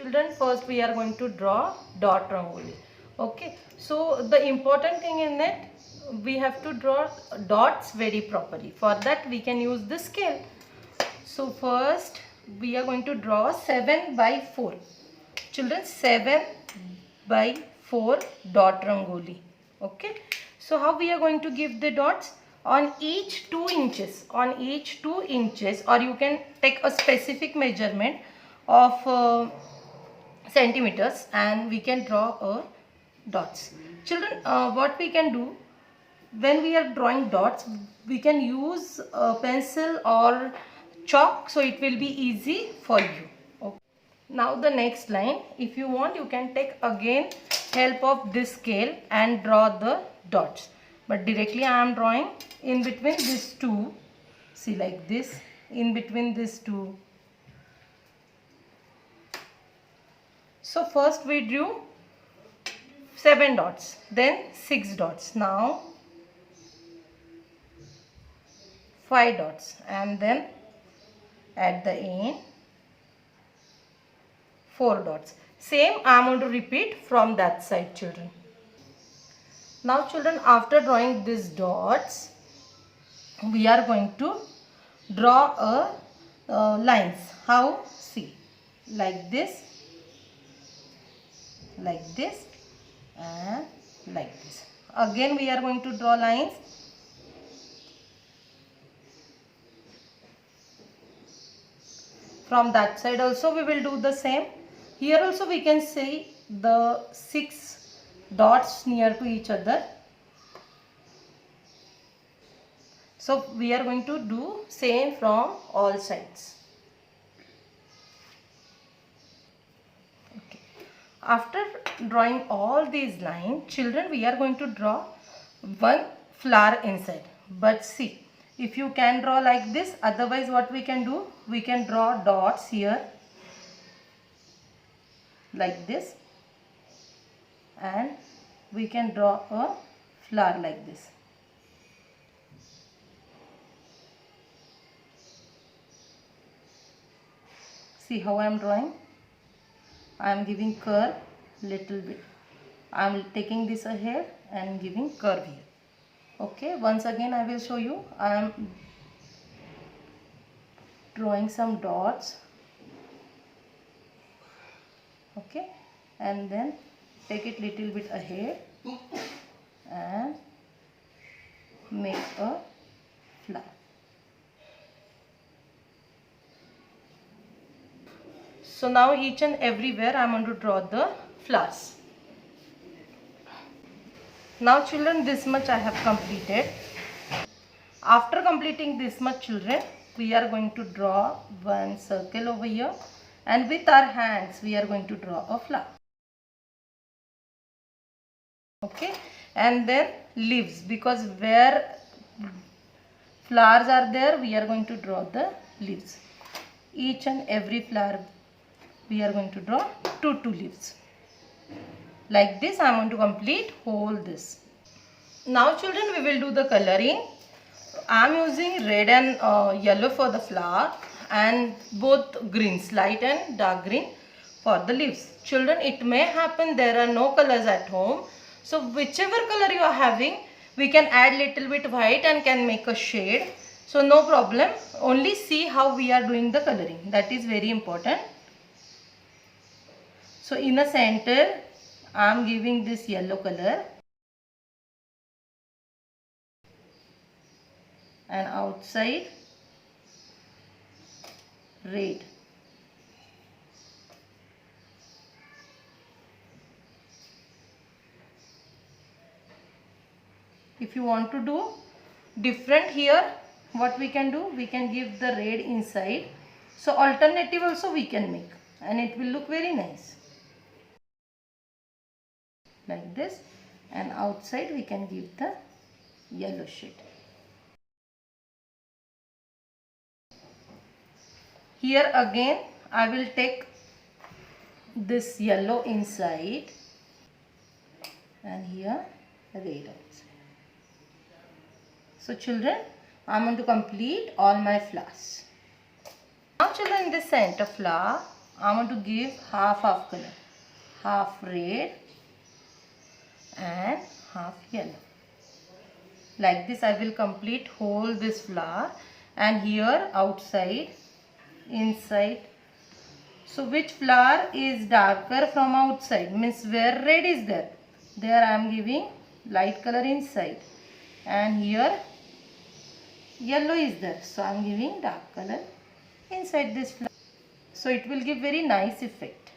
Children, first we are going to draw dot rangoli. Okay, so the important thing in it, we have to draw dots very properly. For that we can use the scale. So first we are going to draw 7 by 4. Children, 7 by 4 dot rangoli. Okay, so how we are going to give the dots? On each 2 inches, or you can take a specific measurement of centimeters and we can draw a dots. Children, what we can do when we are drawing dots, we can use a pencil or chalk, so it will be easy for you. Okay. Now the next line, if you want, you can take again help of this scale and draw the dots, but directly I am drawing in between these two. See, like this, in between these two. So first we drew 7 dots, then 6 dots, now 5 dots, and then at the end 4 dots. Same I am going to repeat from that side, children. Now children, after drawing these dots, we are going to draw a lines. How? See, like this, and like this. Again we are going to draw lines. From that side also we will do the same. Here also we can see the 6 dots near to each other. So we are going to do same from all sides. Okay. After drawing all these lines, children, we are going to draw one flower inside. But see, if you can draw like this, otherwise what we can do, we can draw dots here like this, and we can draw a flower like this. See how I am drawing? I am giving curve little bit. I am taking this ahead and giving curve here. Okay, once again I will show you. I am drawing some dots. Okay, and then take it little bit ahead and make a flower. So now each and everywhere I am going to draw the flowers. Now children, this much I have completed. After completing this much, children, we are going to draw one circle over here, and with our hands we are going to draw a flower. Okay, and then leaves, because where flowers are there we are going to draw the leaves. Each and every flower we are going to draw 2 leaves. Like this I am going to complete whole this. Now children, we will do the coloring. I am using red and yellow for the flower, and both greens, light and dark green, for the leaves. Children, it may happen there are no colors at home, so whichever color you are having, we can add little bit white and can make a shade. So no problem, only see how we are doing the coloring, that is very important. So in the center I am giving this yellow color, and outside red. If you want to do different here, what we can do, we can give the red inside. So alternative also we can make, and it will look very nice. Like this, and outside we can give the yellow shade. Here again I will take this yellow inside, and here red outside. So children, I am going to complete all my flowers. Now children, in the center flower I want to give half color, half red and half yellow. Like this I will complete whole this flower, and here outside, inside. So which flower is darker from outside, means where red is there, I am giving light color inside, and here yellow is there, so I am giving dark color inside this flower. So it will give very nice effect.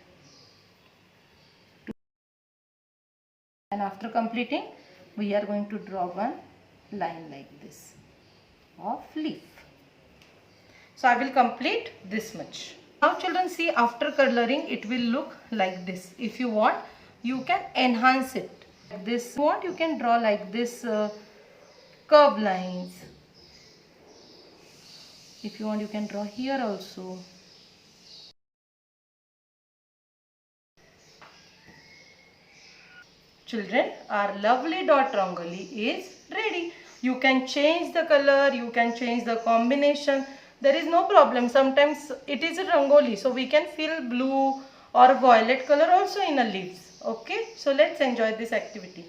And after completing, we are going to draw one line like this of leaf. So I will complete this much. Now children, see, after coloring it will look like this. If you want, you can enhance it. This want, you can draw like this curve lines. If you want, you can draw here also. Children, our lovely dot rangoli is ready. You can change the color, you can change the combination. There is no problem. Sometimes it is a rangoli, so we can fill blue or violet color also in a leaves. Okay, so let's enjoy this activity.